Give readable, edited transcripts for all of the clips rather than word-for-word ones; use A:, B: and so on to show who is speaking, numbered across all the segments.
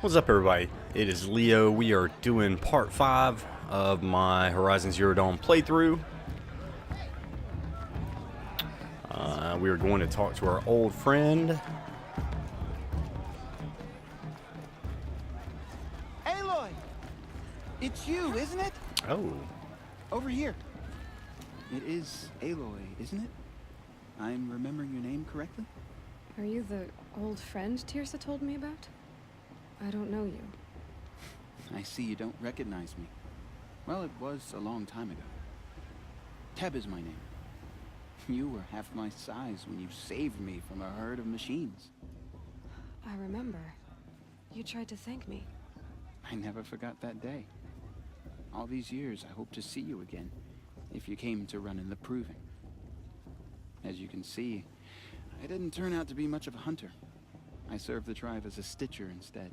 A: What's up, everybody? It is Leo. We are doing part 5 of my Horizon Zero Dawn playthrough. We are going to talk to our old friend.
B: Aloy! It's you, isn't it?
A: Oh.
B: Over here. It is Aloy, isn't it? I'm remembering your name correctly?
C: Are you the old friend Tirsa told me about? I don't know you.
B: I see you don't recognize me. Well, it was a long time ago. Teb is my name. You were half my size when you saved me from a herd of machines.
C: I remember. You tried to thank me.
B: I never forgot that day. All these years, I hope to see you again, if you came to run in the proving. As you can see, I didn't turn out to be much of a hunter. I served the tribe as a stitcher instead,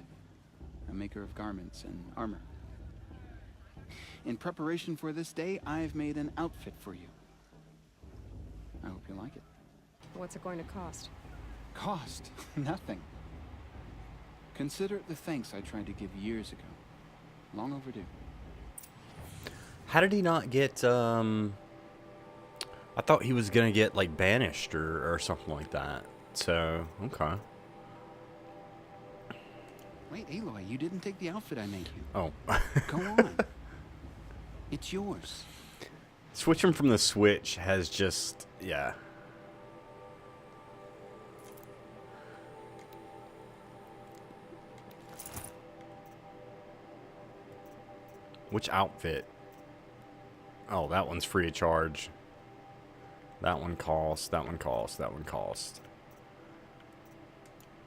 B: a maker of garments and armor. In preparation for this day, I've made an outfit for you. I hope you like it.
C: What's it going to cost?
B: Cost? Nothing. Consider it the thanks I tried to give years ago. Long overdue.
A: How did he not get, I thought he was gonna get, like, banished or something like that. So, okay.
B: Wait, Aloy, you didn't take the outfit I made you.
A: Oh.
B: Go on. It's yours.
A: Switching from the Switch has just, yeah. Which outfit? Oh, that one's free of charge. That one costs, that one costs, that one costs.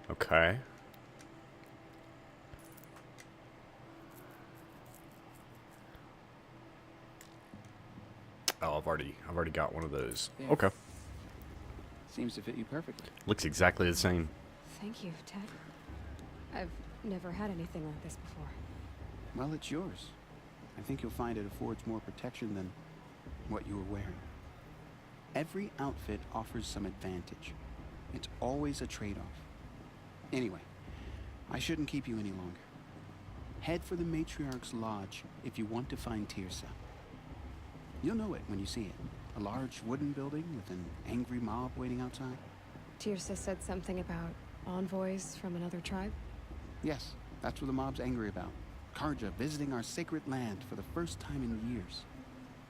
A: Okay. Oh, I've already got one of those.
B: Yeah.
A: Okay.
B: Seems to fit you perfectly.
A: Looks exactly the same.
C: Thank you, Ted. I've never had anything like this before.
B: Well, it's yours. I think you'll find it affords more protection than what you were wearing. Every outfit offers some advantage. It's always a trade-off. Anyway, I shouldn't keep you any longer. Head for the Matriarch's Lodge if you want to find Tirsa. You'll know it when you see it. A large wooden building with an angry mob waiting outside.
C: Tirsa said something about envoys from another tribe?
B: Yes, that's what the mob's angry about. Karja visiting our sacred land for the first time in years.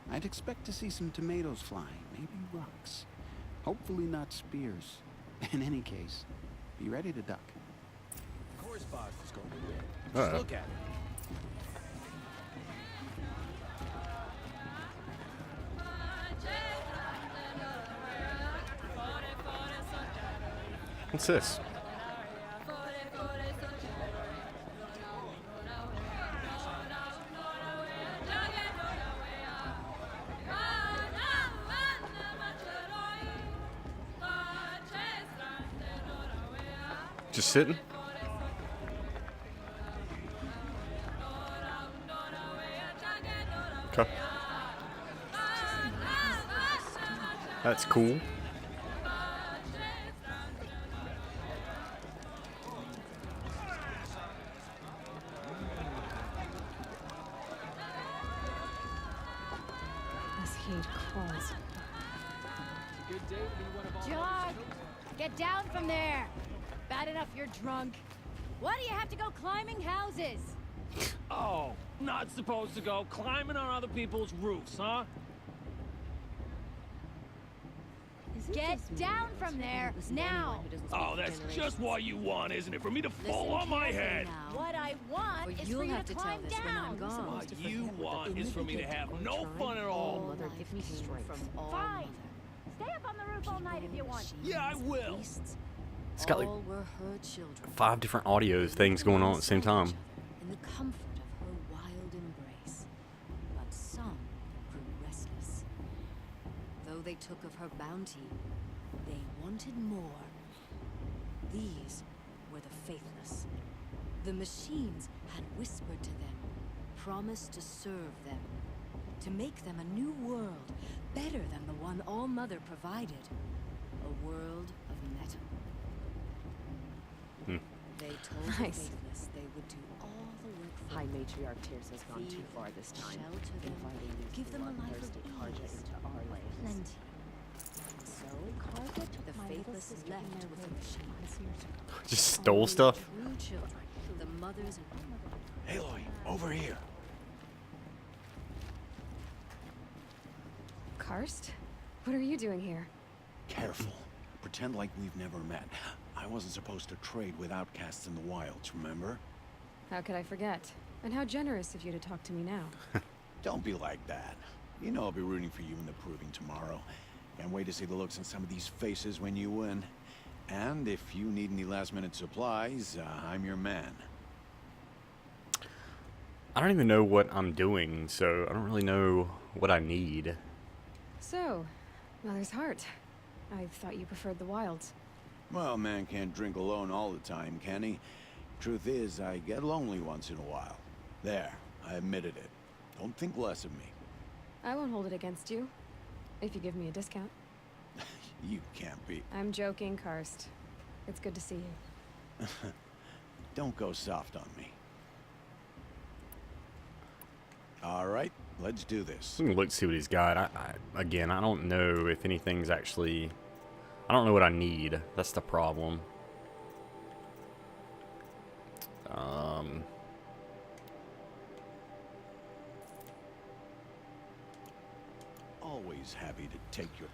B: I'd expect to see some tomatoes flying, maybe rocks. Hopefully not spears. In any case, be ready to duck.
D: Of course boss is going to win. Just look at it.
A: What's this? Just sitting? Okay. That's cool.
C: This heat calls.
E: Jog! Get down from there! Bad enough you're drunk. Why do you have to go climbing houses?
D: Oh, not supposed to go climbing on other people's roofs, huh?
E: Get down from there, now!
D: Oh, that's just what you want, isn't it? For me to fall on my head.
E: What I want is for you to climb down!
D: What you want is for me to have no fun at all.
E: Fine! Stay up on the roof all night if you want.
D: Yeah, I will.
A: It's got like
F: All were her children,
A: 5 different audio things going on at the same time.
F: in the comfort of her wild embrace. But some grew restless. Though they took of her bounty, they wanted more. These were the faithless. The machines had whispered to them, promised to serve them, to make them a new world, better than the one All-Mother provided. A world of metal. They told the
C: Nice.
F: faithless they would do all the work for
G: High
F: them.
G: Matriarch Tears has gone too far this time,
F: Shelter them,
G: inviting these
F: give them a life of
G: bloodthirsty Karja
F: peace,
G: into our lands.
F: plenty.
G: So,
F: Karja took
G: the
F: my little
G: faithless
F: sister
G: left
F: in their
G: with the
F: wake
G: machines.
A: Just stole stuff.
F: True children, the mothers and
H: Aloy, over here.
C: Karst? What are you doing here?
H: Careful. Pretend like we've never met. I wasn't supposed to trade with outcasts in the wilds, remember?
C: How could I forget? And how generous of you to talk to me now.
H: Don't be like that. You know I'll be rooting for you in the proving tomorrow. Can't wait to see the looks on some of these faces when you win. And if you need any last-minute supplies, I'm your man.
A: I don't even know what I'm doing, so I don't really know what I need.
C: So, Mother's Heart. I thought you preferred the wilds.
H: Well, man can't drink alone all the time, can he? Truth is, I get lonely once in a while. There, I admitted it. Don't think less of me.
C: I won't hold it against you. If you give me a discount.
H: You can't be.
C: I'm joking, Karst. It's good to see you.
H: Don't go soft on me. All right, let's do this.
A: Let me look, see what he's got. Again, I don't know if anything's actually... I don't know what I need. That's the problem.
H: Always happy to take your...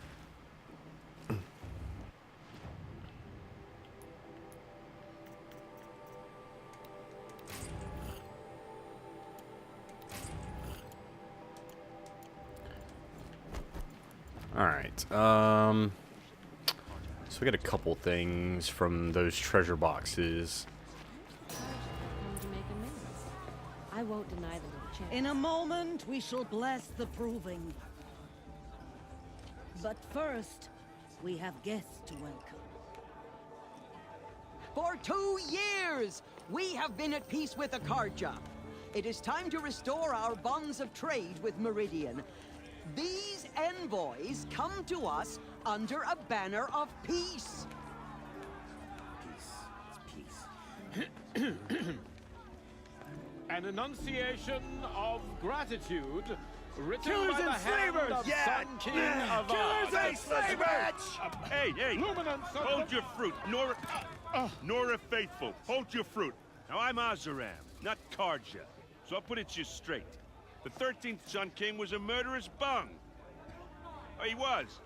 A: Alright, so we got a couple things from those treasure boxes.
G: I won't deny them a chance.
I: In a moment, we shall bless the proving. But first, we have guests to welcome.
J: For 2 years, we have been at peace with Akarja. It is time to restore our bonds of trade with Meridian. These envoys come to us under a banner of peace.
D: An enunciation of gratitude written
H: Killers
D: by the
H: and
D: hand
H: slavers!
D: of
H: Yeah!
D: Sun King of
H: Killers and slavers!
K: Hey,
D: Luminance of
K: hold
D: the-
K: your fruit. Nora Faithful, hold your fruit. Now, I'm Azaram, not Karja, so I'll put it just straight. The 13th Sun King was a murderous bung. Oh, he was.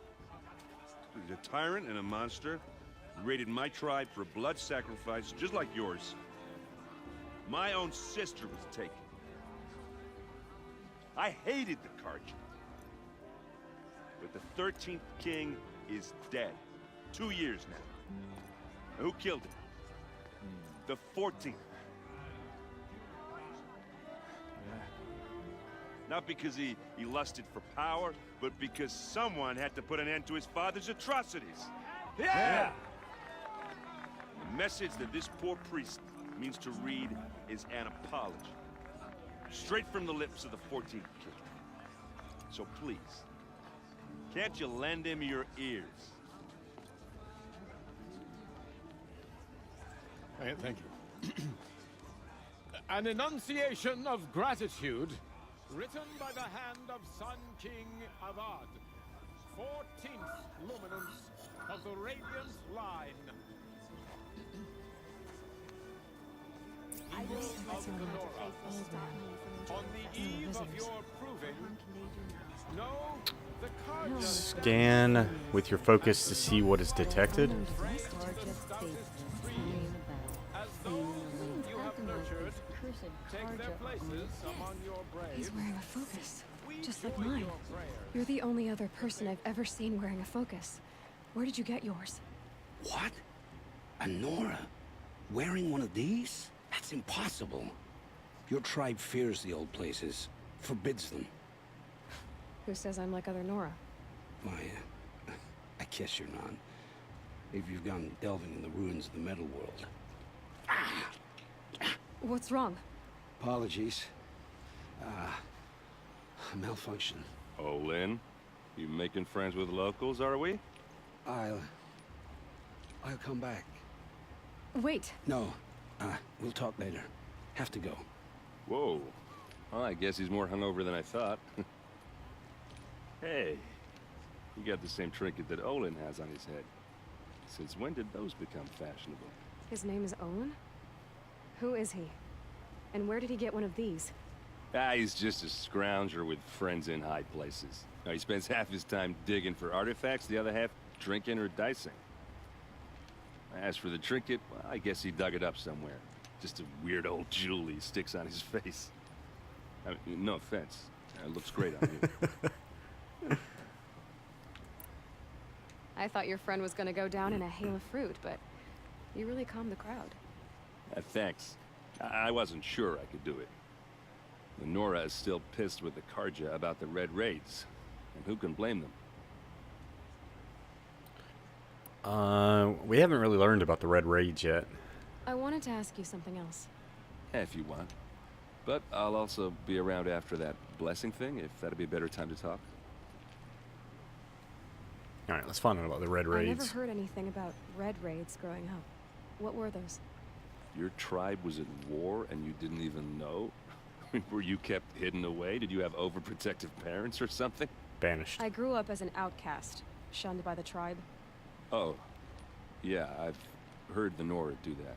K: He's a tyrant and a monster. He raided my tribe for a blood sacrifice, just like yours. My own sister was taken. I hated the Karja. But the 13th king is dead. 2 years now. Who killed him? The 14th. Not because he lusted for power, but because someone had to put an end to his father's atrocities.
H: Yeah!
K: The message that this poor priest means to read is an apology. Straight from the lips of the 14th king. So please, can't you lend him your ears?
D: Thank you. An enunciation of gratitude written by the hand of Sun King Avad, 14th luminance of the Radiant line. Eagle of Gonora, on the eve of your proving, no, the Karja
A: Scan with your focus to see what is detected.
D: as those whom you have nurtured take their places among your braves.
C: He's wearing a focus,
D: We
C: just like
D: join
C: mine.
D: your prayers.
C: You're the only other person I've ever seen wearing a focus. Where did you get yours?
L: What? A Nora? Wearing one of these? That's impossible. Your tribe fears the old places, forbids them.
C: Who says I'm like other Nora?
L: Why, I guess you're not. If you've gone delving in the ruins of the metal world.
C: What's wrong?
L: Apologies. A malfunction.
K: Oh, Lynn, you making friends with locals, are we?
L: I'll come back.
C: Wait,
L: No, We'll talk later. Have to go.
M: Whoa. Well, I guess he's more hungover than I thought. Hey, you got the same trinket that Olin has on his head. Since when did those become fashionable?
C: His name is Owen? Who is he? And where did he get one of these?
M: He's just a scrounger with friends in high places. Now, he spends half his time digging for artifacts, the other half drinking or dicing. As for the trinket, well, I guess he dug it up somewhere. Just a weird old jewel he sticks on his face. I mean, no offense. It looks great on you.
C: I thought your friend was gonna go down in a hail of fruit, but you really calmed the crowd.
M: Thanks. I wasn't sure I could do it. The Nora is still pissed with the Karja about the Red Raids. And who can blame them?
A: We haven't really learned about the Red Raids yet.
C: I wanted to ask you something else.
M: Yeah, if you want. But I'll also be around after that blessing thing, if that'd be a better time to talk.
A: Alright, let's find out about the Red
C: I
A: Raids.
C: never heard anything about Red Raids growing up. What were those?
M: Your tribe was at war and you didn't even know? Were you kept hidden away? Did you have overprotective parents or something?
A: Banished.
C: I grew up as an outcast, shunned by the tribe.
M: Oh. Yeah, I've heard the Nora do that.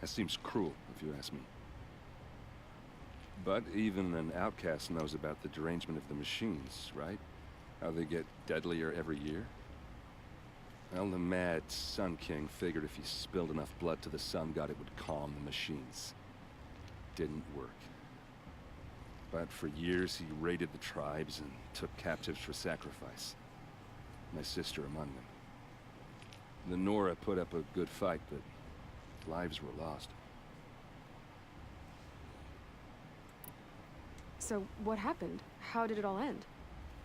M: That seems cruel, if you ask me. But even an outcast knows about the derangement of the machines, right? How they get deadlier every year? Well, the mad Sun King figured if he spilled enough blood to the Sun God, it would calm the machines. Didn't work. But for years, he raided the tribes and took captives for sacrifice. My sister among them. The Nora put up a good fight, but lives were lost.
C: So, what happened? How did it all end?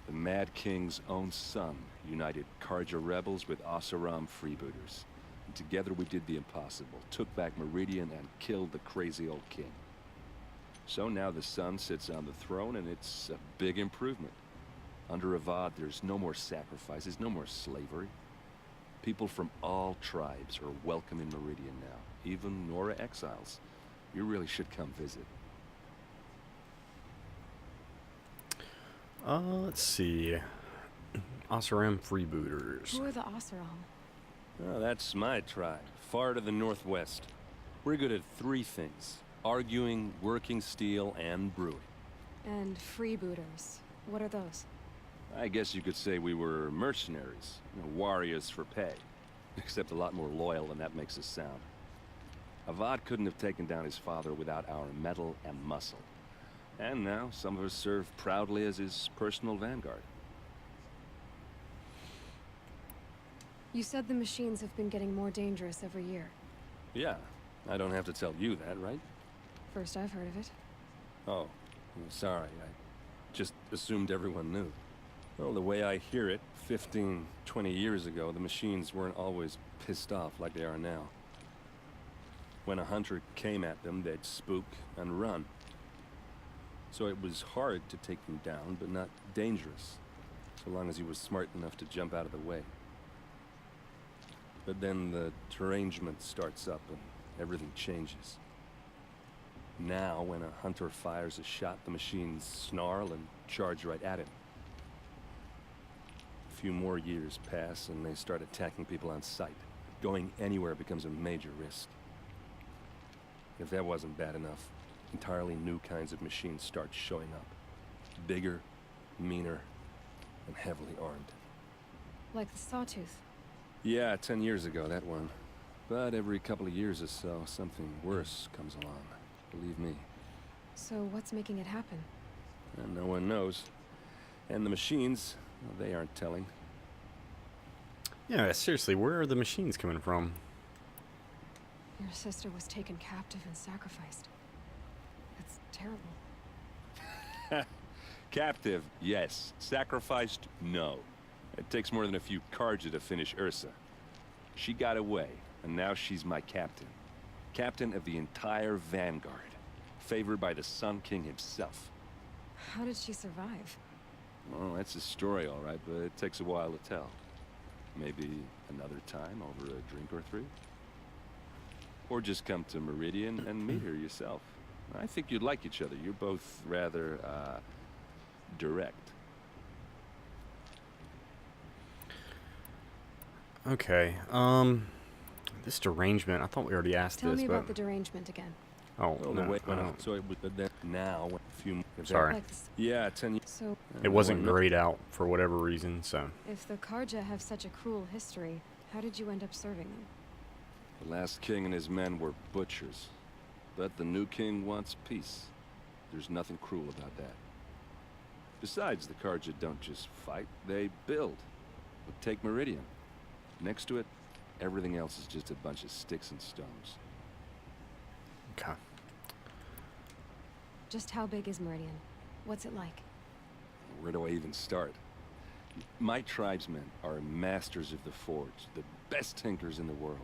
M: The Mad King's own son united Karja rebels with Oseram freebooters. And together we did the impossible, took back Meridian and killed the crazy old king. So now the son sits on the throne and it's a big improvement. Under Avad, there's no more sacrifices, no more slavery. People from all tribes are welcome in Meridian now, even Nora exiles. You really should come visit.
A: Let's see. Oseram freebooters.
C: Who are the Oseram?
M: Oh, that's my tribe, far to the northwest. We're good at three things: arguing, working steel, and brewing.
C: And freebooters. What are those?
M: I guess you could say we were mercenaries, warriors for pay. Except a lot more loyal than that makes us sound. Avad couldn't have taken down his father without our metal and muscle. And now, some of us serve proudly as his personal vanguard.
C: You said the machines have been getting more dangerous every year.
M: Yeah, I don't have to tell you that, right?
C: First I've heard of it.
M: Oh, I'm sorry. I just assumed everyone knew. Well, the way I hear it, 15, 20 years ago, the machines weren't always pissed off like they are now. When a hunter came at them, they'd spook and run. So it was hard to take them down, but not dangerous, so long as he was smart enough to jump out of the way. But then the derangement starts up and everything changes. Now, when a hunter fires a shot, the machines snarl and charge right at him. A few more years pass and they start attacking people on sight. Going anywhere becomes a major risk. If that wasn't bad enough, entirely new kinds of machines start showing up. Bigger, meaner, and heavily armed.
C: Like the Sawtooth.
M: Yeah, 10 years ago, that one. But every couple of years or so, something worse comes along. Believe me.
C: So what's making it happen?
M: And no one knows. And the machines, well, they aren't telling.
A: Yeah, seriously, where are the machines coming from?
C: Your sister was taken captive and sacrificed. That's terrible.
M: Captive, yes. Sacrificed, no. It takes more than a few Karja to finish Ursa. She got away, and now she's my captain. Captain of the entire Vanguard. Favored by the Sun King himself.
C: How did she survive?
M: Well, that's a story, all right, but it takes a while to tell. Maybe another time over a drink or three? Or just come to Meridian and meet her yourself. I think you'd like each other. You're both rather, direct.
A: Okay, this derangement, I thought we already asked
C: Tell
A: this,
C: me
A: but...
C: about the derangement again.
A: Oh,
M: Well,
A: no,
M: the way
A: I don't-
M: so it was that now, a few months.
A: Sorry.
C: Like this.
M: Yeah, 10 years.
C: So,
A: It wasn't grayed out for whatever reason, so...
C: if the Karja have such a cruel history, how did you end up serving them?
M: The last king and his men were butchers. But the new king wants peace. There's nothing cruel about that. Besides, the Karja don't just fight, they build. But take Meridian. Next to it, everything else is just a bunch of sticks and stones.
A: Okay.
C: Just how big is Meridian? What's it like?
M: Where do I even start? My tribesmen are masters of the forge, the best tinkers in the world.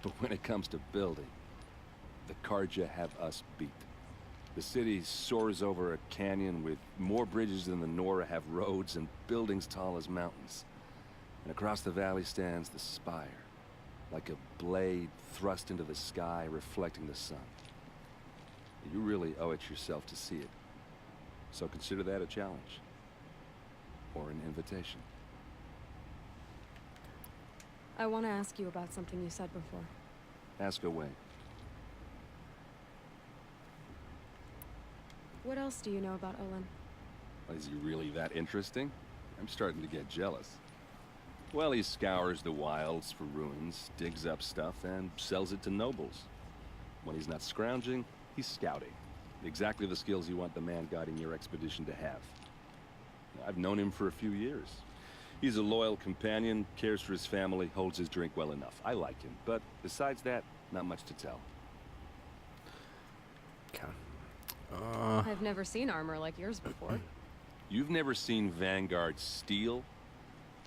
M: But when it comes to building, the Karja have us beat. The city soars over a canyon with more bridges than the Nora have roads and buildings tall as mountains. And across the valley stands the spire, like a blade thrust into the sky reflecting the sun. You really owe it yourself to see it. So consider that a challenge. Or an invitation.
C: I want to ask you about something you said before.
M: Ask away.
C: What else do you know about Olin?
M: Is he really that interesting? I'm starting to get jealous. Well, he scours the wilds for ruins, digs up stuff, and sells it to nobles. When he's not scrounging, he's scouting. Exactly the skills you want the man guiding your expedition to have. I've known him for a few years. He's a loyal companion, cares for his family, holds his drink well enough. I like him, but besides that, not much to tell.
A: Okay.
C: I've never seen armor like yours before.
M: You've never seen Vanguard steel?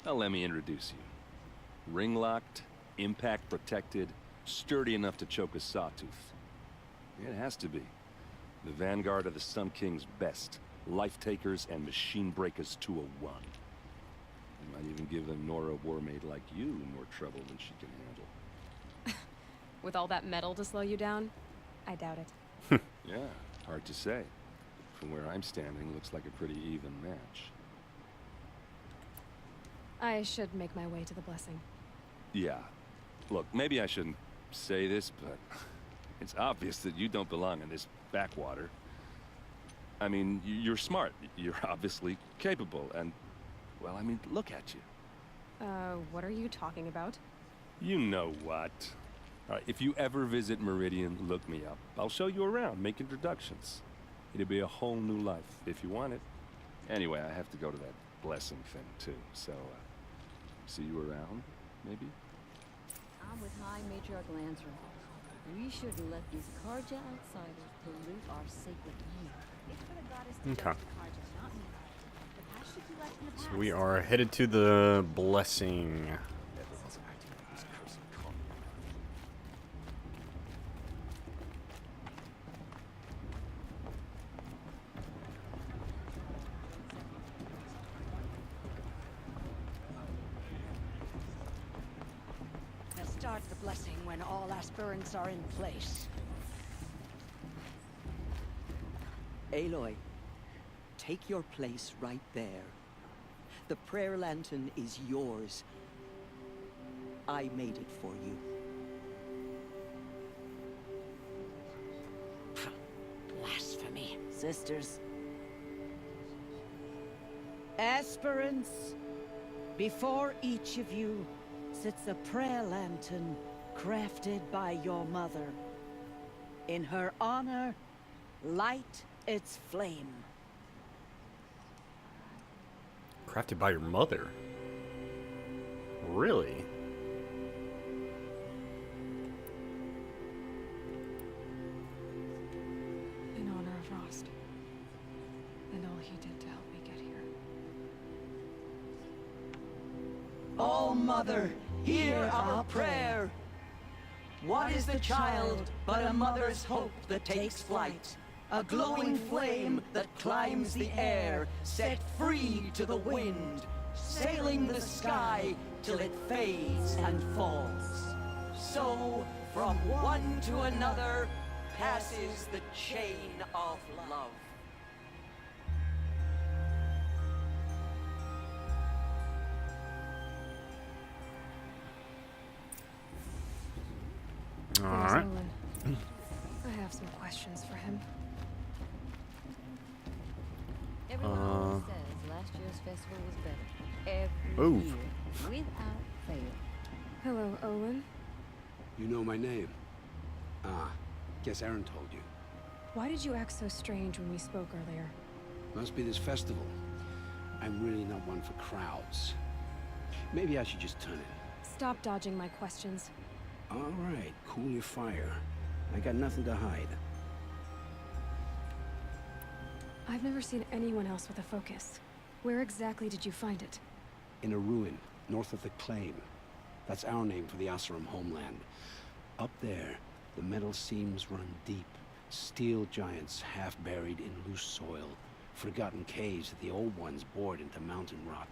M: Well, let me introduce you. Ring-locked, impact-protected, sturdy enough to choke a sawtooth. It has to be. The Vanguard are the Sun King's best. Life-takers and machine-breakers to a one. You might even give a Nora warmaid like you more trouble than she can handle.
C: With all that metal to slow you down? I doubt it.
M: Yeah, hard to say. From where I'm standing, looks like a pretty even match.
C: I should make my way to the blessing.
M: Yeah. Look, maybe I shouldn't say this, but it's obvious that you don't belong in this backwater. I mean, you're smart. You're obviously capable, and, well, I mean, look at you.
C: What are you talking about?
M: You know what. All right, if you ever visit Meridian, look me up. I'll show you around, make introductions. It'll be a whole new life, if you want it. Anyway, I have to go to that blessing thing, too, so, see you around, maybe?
G: I'm with High Matriarch Lansra. We shouldn't let these Karja outsiders pollute our sacred land.
E: It's for the goddess to
A: Okay.
E: judge the Karja, not me. The past should be left in the past.
A: So we are headed to the blessing.
I: Now start the blessing when all aspirants are in place.
J: Aloy, take your place right there. The prayer lantern is yours. I made it for you.
I: Blasphemy. Sisters. Aspirants, before each of you sits a prayer lantern crafted by your mother. In her honor, light its flame.
A: Crafted by your mother? Really?
C: In honor of Rost. And all he did to help me get here.
J: Oh, Mother, hear our prayer. What is the child but a mother's hope that takes flight? A glowing flame that climbs the air, set free to the wind, sailing the sky till it fades and falls. So From one to another passes the chain of love.
A: All
C: There's
A: right.
C: Owen. I have some questions for him.
G: Everyone always says last year's festival was better. Every
A: Ooh.
G: year, without fail.
C: Hello, Owen.
L: You know my name? Ah, guess Aaron told you.
C: Why did you act so strange when we spoke earlier?
L: Must be this festival. I'm really not one for crowds. Maybe I should just turn it.
C: Stop dodging my questions.
L: All right, cool your fire. I got nothing to hide.
C: I've never seen anyone else with a focus. Where exactly did you find it?
L: In a ruin, north of the Claim. That's our name for the Oseram homeland. Up there, the metal seams run deep. Steel giants half buried in loose soil. Forgotten caves that the old ones bored into mountain rock.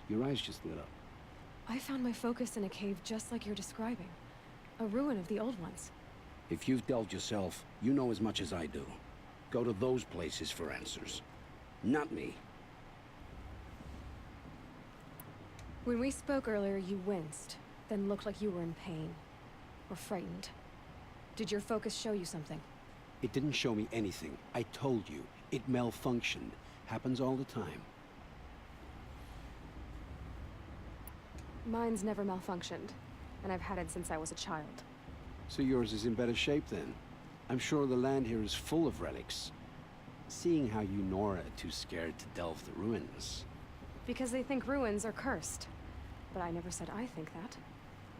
L: Your eyes just lit up.
C: I found my focus in a cave just like you're describing. A ruin of the old ones.
L: If you've delved yourself, you know as much as I do. Go to those places for answers. Not me.
C: When we spoke earlier, you winced, then looked like you were in pain. Or frightened. Did your focus show you something?
L: It didn't show me anything. I told you. It malfunctioned. Happens all the time.
C: Mine's never malfunctioned, and I've had it since I was a child.
L: So yours is in better shape then. I'm sure the land here is full of relics. Seeing how you Nora are too scared to delve the ruins.
C: Because they think ruins are cursed. But I never said I think that.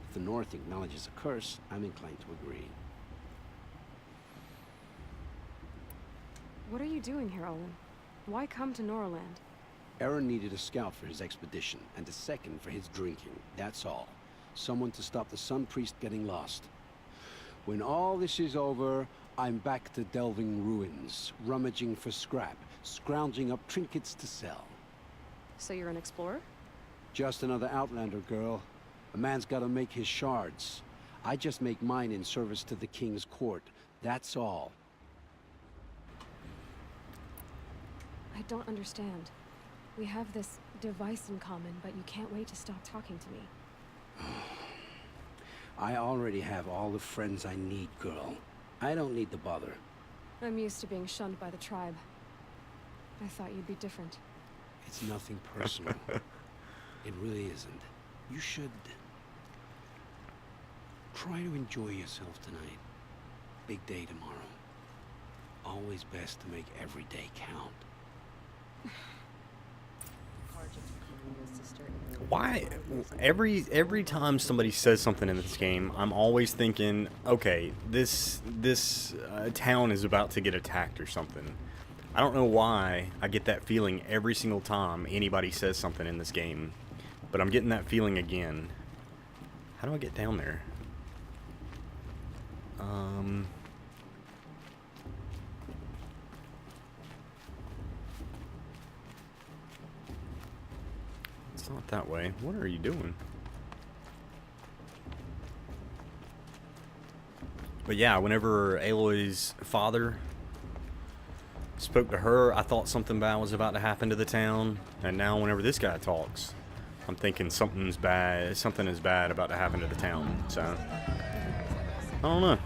L: If the North acknowledges a curse, I'm inclined to agree.
C: What are you doing here, Olin? Why come to Noraland?
L: Aaron needed a scout for his expedition, and a second for his drinking. That's all. Someone to stop the Sun Priest getting lost. When all this is over, I'm back to delving ruins, rummaging for scrap, scrounging up trinkets to sell.
C: So you're an explorer?
L: Just another Outlander, girl. A man's gotta make his shards. I just make mine in service to the King's court. That's all.
C: I don't understand. We have this device in common, but you can't wait to stop talking to me.
L: I already have all the friends I need, girl. I don't need the bother.
C: I'm used to being shunned by the tribe. I thought you'd be different.
L: It's nothing personal. It really isn't. You should... try to enjoy yourself tonight. Big day tomorrow. Always best to make every day count.
A: Why? Every time somebody says something in this game, I'm always thinking, okay, this town is about to get attacked or something. I don't know why I get that feeling every single time anybody says something in this game, but I'm getting that feeling again. How do I get down there? It's not that way. What are you doing? But yeah, whenever Aloy's father spoke to her, I thought something bad was about to happen to the town. And now whenever this guy talks, I'm thinking something is bad about to happen to the town. So, I don't know.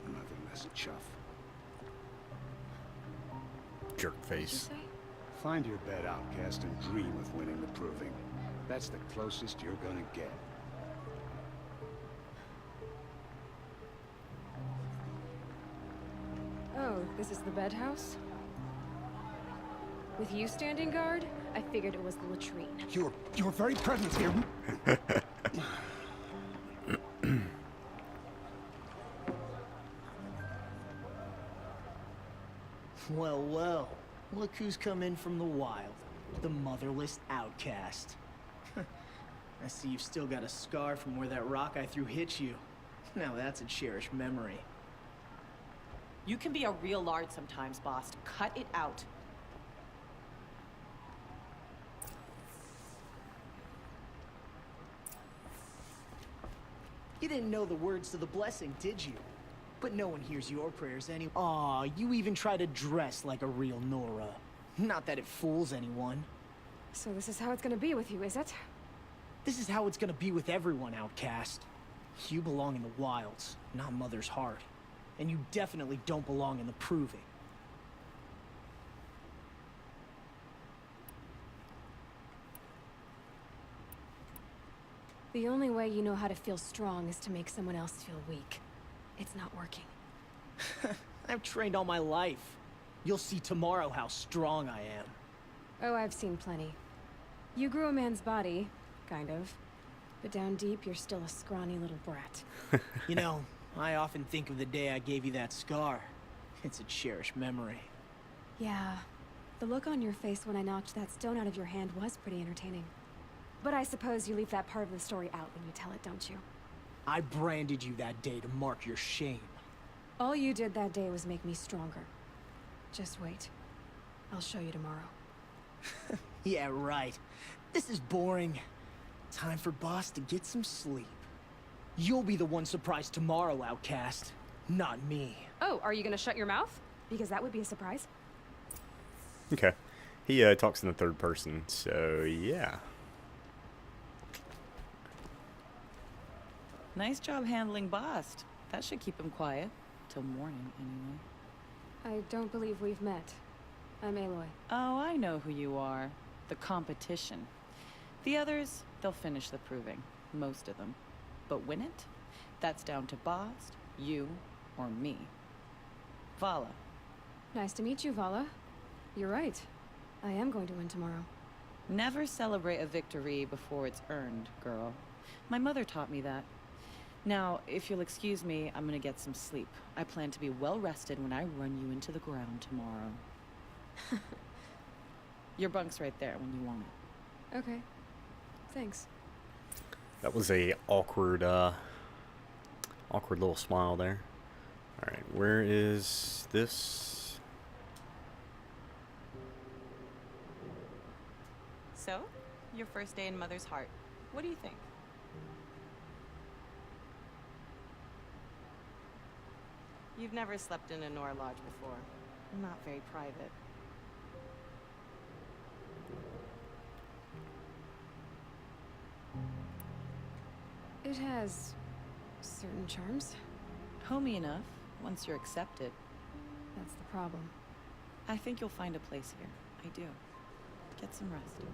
L: Nothing less chuff.
A: Jerk face.
N: Find your bed, outcast, and dream of winning the proving. That's the closest you're gonna get.
C: Oh, this is the bed house? With you standing guard, I figured it was the latrine.
N: Your very presence here.
O: Well, well. Look who's come in from the wild. The motherless outcast. I see you've still got a scar from where that rock I threw hit you. Now that's a cherished memory.
P: You can be a real lard sometimes, boss. Cut it out.
O: You didn't know the words to the blessing, did you? But no one hears your prayers anyway. Aw, you even try to dress like a real Nora. Not that it fools anyone.
C: So this is how it's gonna be with you, is it?
O: This is how it's gonna be with everyone, outcast. You belong in the wilds, not Mother's heart. And you definitely don't belong in the proving.
C: The only way you know how to feel strong is to make someone else feel weak. It's not working.
O: I've trained all my life. You'll see tomorrow how strong I am.
C: Oh, I've seen plenty. You grew a man's body, kind of. But down deep, you're still a scrawny little brat.
O: You know, I often think of the day I gave you that scar. It's a cherished memory.
C: Yeah. The look on your face when I knocked that stone out of your hand was pretty entertaining. But I suppose you leave that part of the story out when you tell it, don't you?
O: I branded you that day to mark your shame.
C: All you did that day was make me stronger. Just wait. I'll show you tomorrow.
O: Yeah, right. This is boring. Time for Boss to get some sleep. You'll be the one surprised tomorrow, outcast. Not me.
C: Oh, are you gonna shut your mouth? Because that would be a surprise.
A: Okay. He talks in the third person, so yeah.
P: Nice job handling Bast. That should keep him quiet. Till morning, anyway.
C: I don't believe we've met. I'm Aloy.
P: Oh, I know who you are. The competition. The others, they'll finish the proving. Most of them. But win it? That's down to Bast, you, or me. Vala.
C: Nice to meet you, Vala. You're right. I am going to win tomorrow.
P: Never celebrate a victory before it's earned, girl. My mother taught me that. Now, if you'll excuse me, I'm gonna get some sleep. I plan to be well rested when I run you into the ground tomorrow. Your bunk's right there when you want it.
C: Okay. Thanks.
A: That was a awkward little smile there. Alright, where is this?
P: So, your first day in Mother's heart. What do you think? You've never slept in a Nora lodge before. Not very private.
C: It has certain charms.
P: Homey enough, once you're accepted.
C: That's the problem.
P: I think you'll find a place here. I do. Get some rest.